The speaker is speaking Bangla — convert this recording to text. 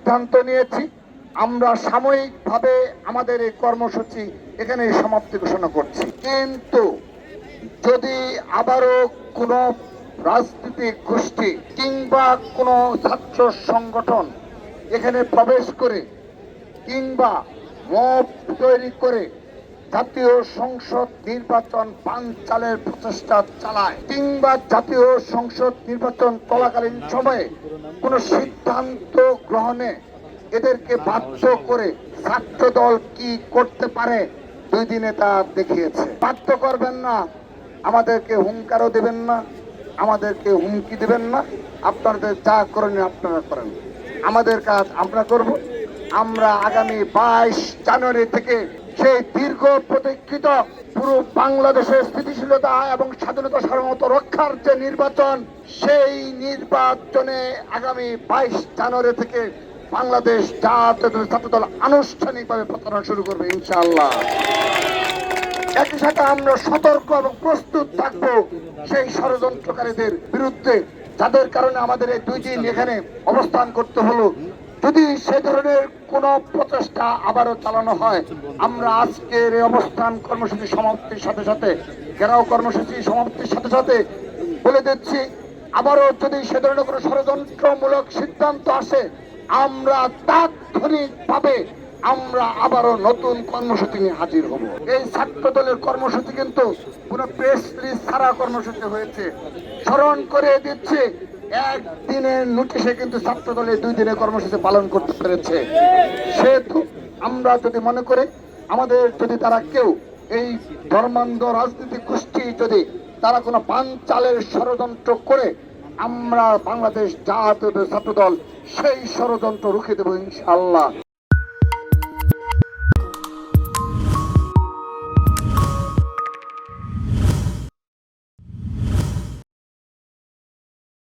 সিদ্ধান্ত নিয়েছি আমরা সাময়িকভাবে আমাদের এই কর্মসূচি এখানে সমাপ্তি ঘোষণা করছি। কিন্তু যদি আবারও কোনো রাজনৈতিক গোষ্ঠী কিংবা কোনো ছাত্র সংগঠন এখানে প্রবেশ করে কিংবা মব তৈরি করে জাতীয় সংসদ নির্বাচন বানচালের প্রচেষ্টা চালায় কিংবা জাতীয় সংসদ নির্বাচন চলাকালীন সময়ে কোনো সিদ্ধান্ত গ্রহণে এদেরকে বাধ্য করে ছাত্র দল কি করতে পারে 2 দিনে তা দেখিয়েছে। বাধ্য করবেন না, আমাদেরকে হুঙ্কারও দেবেন না, আমাদেরকে হুমকি দেবেন না, আপনাদের যা করেন আপনারা করেন, আমাদের কাজ আমরা করব। আমরা আগামী 22 জানুয়ারি থেকে সেই দীর্ঘ প্রতীক্ষিত পুরো বাংলাদেশের স্থিতিশীলতা এবং স্বাধীনতা সার্বভৌমত্ব রক্ষার যে নির্বাচন, সেই নির্বাচনে আগামী 22 জানুয়ারি থেকে বাংলাদেশ জাতীয় ছাত্র দল আনুষ্ঠানিকভাবে প্রচারণা শুরু করবে ইনশাআল্লাহ। একই সাথে আমরা সতর্ক এবং প্রস্তুত থাকবো সেই ষড়যন্ত্রকারীদের বিরুদ্ধে, যাদের কারণে আমাদের এই 2 দিন এখানে অবস্থান করতে হলো। যদি সে ধরনের কোন প্রচেষ্টা আবারও চালানো হয়, আমরা আজকের এই অবস্থান কর্মসূচি সমাপ্তির সাথে সাথে, ঘেরাও কর্মসূচি সমাপ্তির সাথে সাথে বলে দিচ্ছি, আবারও যদি সে ধরনের কোনো ষড়যন্ত্রমূলক সিদ্ধান্ত আসে, আমরা তাৎক্ষণিকভাবে আমরা আবারও নতুন কর্মসূচি নিয়ে হাজির হব। এই ছাত্র দলের কর্মসূচি কিন্তু কোনো প্রেস রিলিজ ছাড়া কর্মসূচি হয়েছে। স্মরণ করে দিচ্ছে, একদিনের নোটিশে কিন্তু ছাত্র দলের 2 দিনের কর্মসূচি পালন করতে পেরেছে। সেহেতু আমরা যদি মনে করে আমাদের যদি তারা কেউ এই ধর্মান্ধ রাজনৈতিক গোষ্ঠী যদি তারা কোনো বানচালের ষড়যন্ত্র করে, আমরা বাংলাদেশ জাতীয় ছাত্র দল সেই ষড়যন্ত্র রুখে দেবো ইনশাআল্লাহ।